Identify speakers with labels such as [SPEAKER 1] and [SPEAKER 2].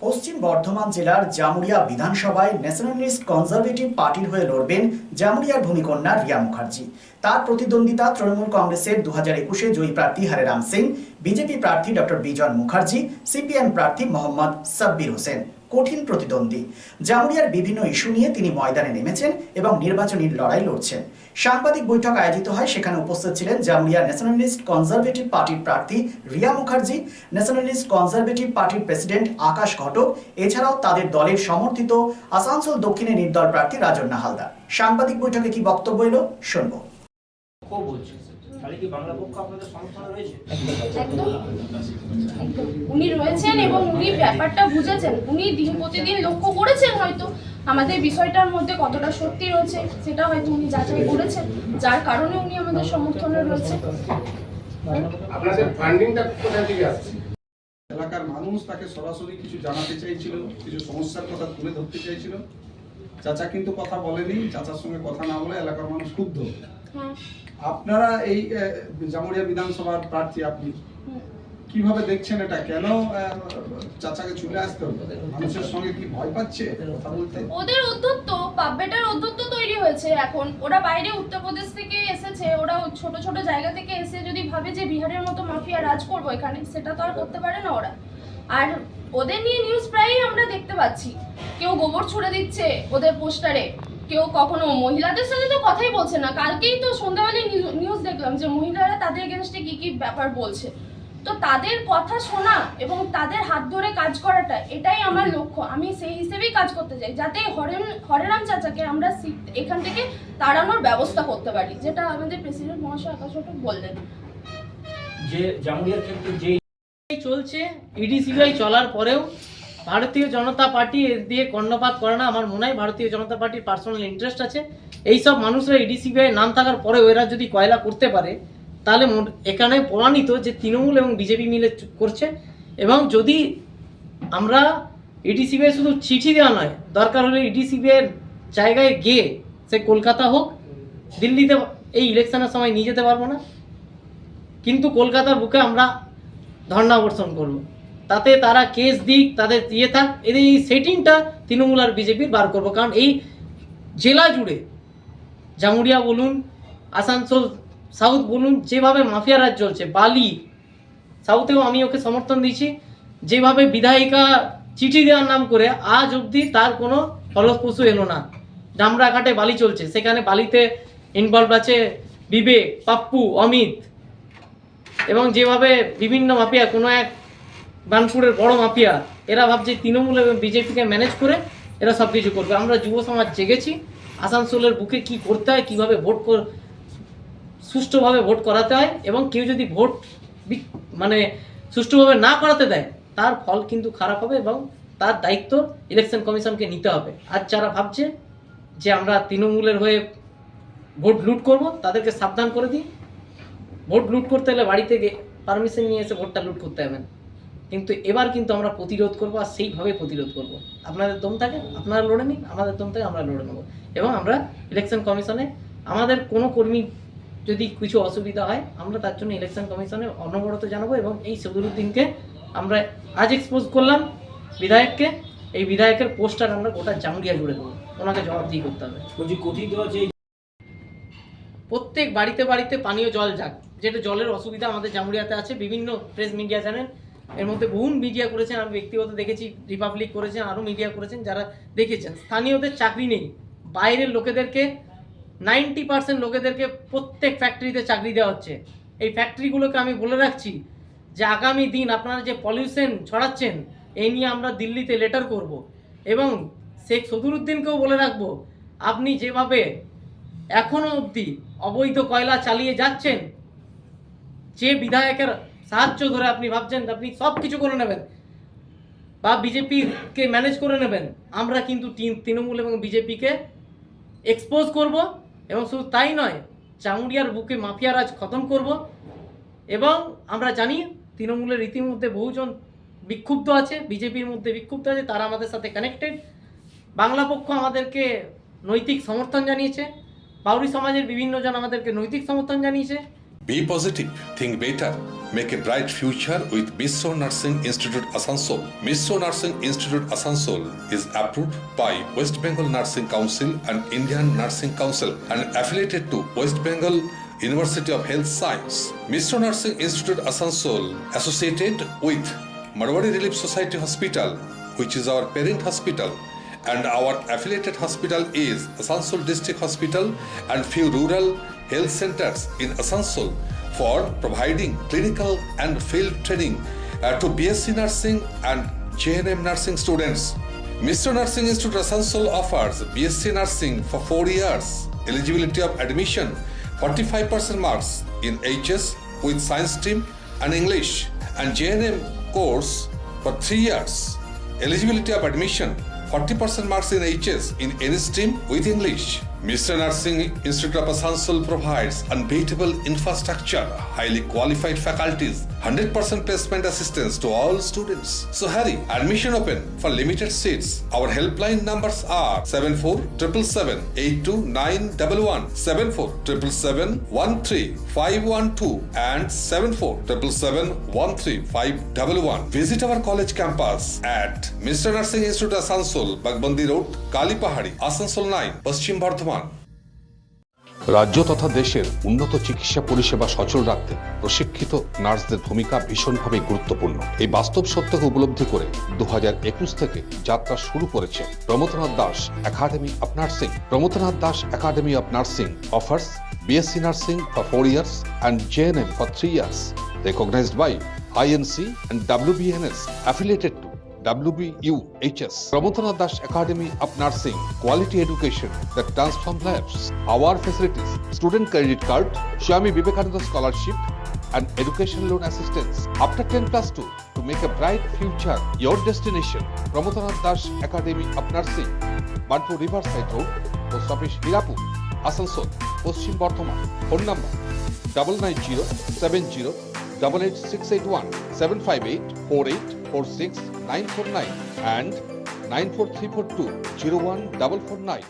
[SPEAKER 1] পশ্চিম বর্ধমান জেলার জামুরিয়া বিধানসভায় nationalist conservative পার্টির হয়ে লড়বেন জামুরিয়ার ভূমিকন্যা রিয়া মুখার্জি। তার প্রতিদ্বন্দ্বিতা তৃণমূল কংগ্রেসের 2021-এ জয়ী প্রার্থী হরেরাম সিং, বিজেপি প্রার্থী ডক্টর বিজন মুখার্জি, সিপিএম প্রার্থী মোহাম্মদ সাব্বির হোসেন। কঠিন প্রতিদ্বন্দ্বী। জামুরিয়ার বিভিন্ন ইস্যু নিয়ে তিনি ময়দানে নেমেছেন এবং নির্বাচনী লড়াই লড়ছেন। সাংবাদিক বৈঠক আয়োজিত হয়, সেখানে উপস্থিত ছিলেন জামুরিয়া ন্যাশনালিস্ট কনজারভেটিভ পার্টির প্রার্থী রিয়া মুখার্জি, ন্যাশনালিস্ট কনজারভেটিভ পার্টির প্রেসিডেন্ট আকাশ ঘটক, এছাড়াও তাদের দলের সমর্থিত আসানসোল দক্ষিণের নির্দল প্রার্থী রাজন্না হালদার। সাংবাদিক বৈঠকে কি বক্তব্য এলো শুনবো।
[SPEAKER 2] উনি রয়েছেন এবং উনি ব্যাপারটা বুঝেছেন, উনি দিন প্রতিদিন লক্ষ্য করেছেন হয়তো আমাদের বিষয়টার মধ্যে কতটা সত্যি রয়েছে সেটা হয়তো উনি যাচাই করেছেন, যার কারণে উনি আমাদের সমর্থনে রয়েছে।
[SPEAKER 3] আপনাদের ফান্ডিংটা কোথা থেকে আসছে?
[SPEAKER 4] এলাকার মানুষ তাকে সরাসরি কিছু জানাতে চাইছিল, কিছু সমস্যার কথা তুলে ধরতে চাইছিল। চাচা কিন্তু কথা বলেনি, চাচার সঙ্গে কথা না বলে এলাকার মানুষ ক্ষুব্ধ। আপনারা এই জামুরিয়া বিধানসভার প্রার্থী, আপনি কিভাবে দেখছেন এটা? কেন চাচাকে চলে আসতে হবে? মানুষের সঙ্গে কি ভয় পাচ্ছে কথা বলতে?
[SPEAKER 2] ওদের উদ্ধত্ত, পাব্বেটার উদ্ধত্ত তৈরি হয়েছে এখন। ওরা বাইরে উত্তরপ্রদেশ থেকে এসেছে, ওরা ছোট ছোট জায়গা থেকে এসে যদি ভাবে যে বিহারের মতো মাফিয়া রাজ করবো এখানে, সেটা তো আর করতে পারে না ওরা। আর ওদের নিয়ে নিউজ প্রায়ই আমরা দেখতে পাচ্ছি, কেউ গোবর ছুড়ে দিচ্ছে ওদের পোস্টারে, কেউ কখনো মহিলাদের সাথে তো কথাই বলছে না। কালকেই তো সন্ধ্যাবেলায় নিউজ দেখলাম যে মহিলারা তাদের এগেনস্টে কি কি ব্যাপার বলছে। তো তাদের কথা শোনা এবং তাদের হাত ধরে কাজ করাটা, এটাই আমার লক্ষ্য। আমি সেই হিসেবেই কাজ করতে চাই, যাতে হরেরাম চাচাকে আমরা এখান থেকে তাড়ানোর ব্যবস্থা করতে পারি, যেটা আমাদের প্রেসিডেন্ট মহাশয় আকাশ ঘটক বললেন।
[SPEAKER 5] যে জামুরিয়ার ক্ষেত্রে যে চলছে, ইডিসিবিআই চলার পরেও ভারতীয় জনতা পার্টি এর দিয়ে কর্ণপাত করে না। আমার মনে হয় ভারতীয় জনতা পার্টির পার্সোনাল ইন্টারেস্ট আছে। এইসব মানুষরা ইডিসিবিআই নাম থাকার পরেও এরা যদি কয়লা করতে পারে, তাহলে এখানে প্রমাণিত যে তৃণমূল এবং বিজেপি মিলে করছে। এবং যদি আমরা ইডিসিবিআই শুধু চিঠি দেওয়া নয়, দরকার হলে ইডিসিবিআইয়ের জায়গায় গিয়ে, সে কলকাতা হোক, দিল্লিতে এই ইলেকশনের সময় নিয়ে যেতে পারবো না, কিন্তু কলকাতার বুকে আমরা ধর্ণা অবস্থান করব। তাতে তারা কেস দিক, তাদের দিয়ে থাক, এদের এই সেটিংটা তৃণমূল আর বিজেপির বার করবো। কারণ এই জেলা জুড়ে, জামুরিয়া বলুন, আসানসোল সাউথ বলুন, যেভাবে মাফিয়া রাজ চলছে, বালি সাউথেও আমি ওকে সমর্থন দিয়েছি, যেভাবে বিধায়িকা চিঠি দেওয়ার নাম করে আজ অবধি তার কোনো ফলপ্রসূ এলো না। ডামরাঘাটে বালি চলছে, সেখানে বালিতে ইনভলভ আছে বিবেক, পাপ্পু, অমিত, এবং যেভাবে বিভিন্ন মাফিয়া, কোনো এক বানপুরের বড় মাফিয়া, এরা ভাবছে তৃণমূল এবং বিজেপিকে ম্যানেজ করে এরা সব কিছু করবে। আমরা যুব সমাজ জেগেছি, আসানসোলের বুকে কি করতে হয়, কীভাবে সুষ্ঠুভাবে ভোট করাতে হয়, এবং কেউ যদি ভোট মানে সুষ্ঠুভাবে না করাতে দেয়, তার ফল কিন্তু খারাপ হবে এবং তার দায়িত্ব ইলেকশন কমিশনকে নিতে হবে। আর যারা ভাবছে যে আমরা তৃণমূলের হয়ে ভোট লুট করব, তাদেরকে সাবধান করে দিই। ভোট লুট করতে হলে বাড়ি থেকে পারমিশন নিয়ে এসে ভোটটা লুট করতে হবে না। কিন্তু এবার কিন্তু আমরা প্রতিরোধ করব, আর সেইভাবে প্রতিরোধ করব। আপনাদের দম থাকে আপনারা লড়ে নিন, আমাদের দম থাকে আমরা লড়ে নেব। এবং আমরা ইলেকশন কমিশনে আমাদের কোনো কর্মী যদি কিছু অসুবিধা হয়, আমরা তার জন্য ইলেকশন কমিশনে অনবরত জানাবো। এবং এই সদরুদ্দিনকে আমরা আজ এক্সপোজ করলাম, বিধায়ককে, এই বিধায়কের পোস্টার আমরা গোটা জামুরিয়া জুড়ে দেবো, ওনাকে জবাবদিহি করতে হবে। কথিত যে প্রত্যেক বাড়িতে বাড়িতে পানীয় জল যাক, যেটা জলের অসুবিধা আমাদের জামুরিয়াতে আছে। বিভিন্ন প্রেস মিডিয়া চ্যানেল, এর মধ্যে বহু মিডিয়া করেছেন, আমি ব্যক্তিগত দেখেছি, রিপাবলিক করেছেন, আরও মিডিয়া করেছেন, যারা দেখেছেন স্থানীয়দের চাকরি নেই। বাইরের লোকেদেরকে 90% লোকেদেরকে প্রত্যেক ফ্যাক্টরিতে চাকরি দেওয়া হচ্ছে। এই ফ্যাক্টরিগুলোকে আমি বলে রাখছি যে আগামী দিন আপনারা যে পলিউশন ছড়াচ্ছেন, এই নিয়ে আমরা দিল্লিতে লেটার করব। এবং শেখ সদরুদ্দিনকেও বলে রাখবো, আপনি যেভাবে এখনও অবধি অবৈধ কয়লা চালিয়ে যাচ্ছেন, যে বিধায়কের সাহায্য ধরে আপনি ভাবছেন আপনি সব কিছু করে নেবেন বা বিজেপিকে ম্যানেজ করে নেবেন, আমরা কিন্তু তৃণমূল এবং বিজেপিকে এক্সপোজ করব। এবং শুধু তাই নয়, জামুরিয়ার বুকে মাফিয়া রাজ খতম করব। এবং আমরা জানি তৃণমূলের ইতিমধ্যে বহুজন বিক্ষুব্ধ আছে, বিজেপির মধ্যে বিক্ষুব্ধ আছে, তারা আমাদের সাথে কানেক্টেড। বাংলা পক্ষ আমাদেরকে নৈতিক সমর্থন জানিয়েছে, বাউরি সমাজের বিভিন্ন জন আমাদেরকে নৈতিক সমর্থন জানিয়েছে।
[SPEAKER 6] Be positive, think better, make a bright future with Mishra Nursing Institute Asansol. Mishra Nursing Institute Asansol is approved by West Bengal Nursing Council and Indian Nursing Council and affiliated to West Bengal University of Health Science. Mishra Nursing Institute Asansol associated with Marwari Relief Society Hospital, which is our parent hospital, and our affiliated hospital is Asansol District Hospital and few rural health centers in Asansol for providing clinical and field training to BSc Nursing and JNM Nursing students. Mishra Nursing Institute Asansol offers BSc Nursing for 4 years. Eligibility of admission 45% marks in HS with science stream and English, and JNM course for 3 years. Eligibility of admission 40% marks in HS in any stream with English. Mishra Nursing Institute of Asansol provides unbeatable infrastructure, highly qualified faculties, 100% placement assistance to all students. So hurry, admission open for limited seats. Our helpline numbers are 7477782911, 7477713512 and 7477713511. Visit our college campus at Mishra Nursing Institute Asansol, Bagbandi Road, Kalipahari, Asansol 9, Paschim Bardhaman. রাজ্য তথা দেশের উন্নত চিকিৎসা পরিষেবা সচল রাখতে প্রশিক্ষিত নার্সদের ভূমিকা ভীষণভাবে গুরুত্বপূর্ণ। এই বাস্তব সত্যকে উপলব্ধি করে 2021 থেকে যাত্রা শুরু করেছে Pramathanath Das academy of nursing. Pramathanath Das academy of nursing offers BSc Nursing for 4 years and JNM for 3 years, recognized by INC and WBNS, affiliated to WBUHS. Pramodanath Das Academy of Nursing, quality education that transforms lives. Our facilities: student credit card, Swami Vivekananda scholarship, and education loan assistance. After 10+2, to make a bright future your destination. Pramodanath Das Academy of Nursing, Banpur Riverside Road, Post Office Hirapur, Asansol, Paschim Bardhaman. Phone number 9907088681, 7584846 949 and 94342 01449.